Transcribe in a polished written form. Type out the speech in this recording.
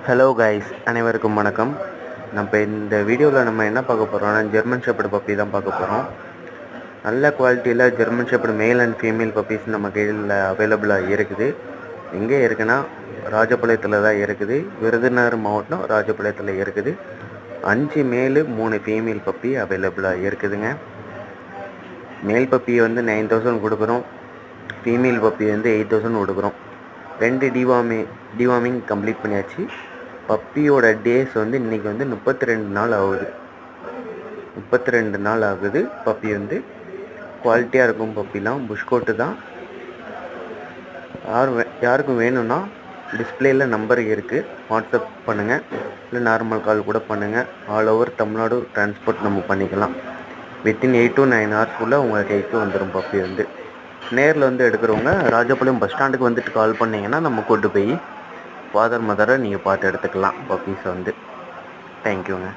Hello guys, அனைவருக்கும் வணக்கம். நம்ம இந்த வீடியோவில் நம்ம என்ன பார்க்க போகிறோம்னா ஜெர்மன் ஷெப்பர்டு பப்பி தான் பார்க்க போகிறோம். நல்ல குவாலிட்டியில் German shepherd male and female puppies நம்ம கையில் அவைலபிளாக இருக்குது. எங்கே இருக்குன்னா ராஜபாளையத்தில் தான் இருக்குது. விருதுநகர் மாவட்டம் ராஜபாளையத்தில் இருக்குது. 5 மேலு 3 ஃபீமேல் பப்பி அவைலபிளாக இருக்குதுங்க. மேல் பப்பியை வந்து 9,000 கொடுக்குறோம். ஃபீமேல் பப்பி வந்து 8,000 கொடுக்குறோம். 2 டிவார்மிங் கம்ப்ளீட் பண்ணியாச்சு. பப்பியோட டேஸ் வந்து இன்றைக்கி வந்து 32 நாள் ஆகுது. 32 நாள் ஆகுது. பப்பி வந்து குவாலிட்டியாக இருக்கும். பப்பிலாம் புஷ்கோட்டு தான். யாருக்கும் வேணும்னா டிஸ்பிளேயில் நம்பர் இருக்குது, வாட்ஸ்அப் பண்ணுங்கள், இல்லை நார்மல் கால் கூட பண்ணுங்கள். ஆல் ஓவர் தமிழ்நாடு டிரான்ஸ்போர்ட் நம்ம பண்ணிக்கலாம். வித்தின் 8 to 9 ஹவர்ஸ்க்குள்ளே உங்கள் கைக்கு வந்துடும். பப்பி வந்து நேரில் வந்து எடுக்கிறவங்க ராஜபாளையம் பஸ் ஸ்டாண்டுக்கு வந்துட்டு கால் பண்ணிங்கன்னா நம்ம கூட்டு போய் ஃபாதர் மதரை நீங்கள் பார்த்து எடுத்துக்கலாம். பப்பீஸை வந்து தேங்க்யூங்க.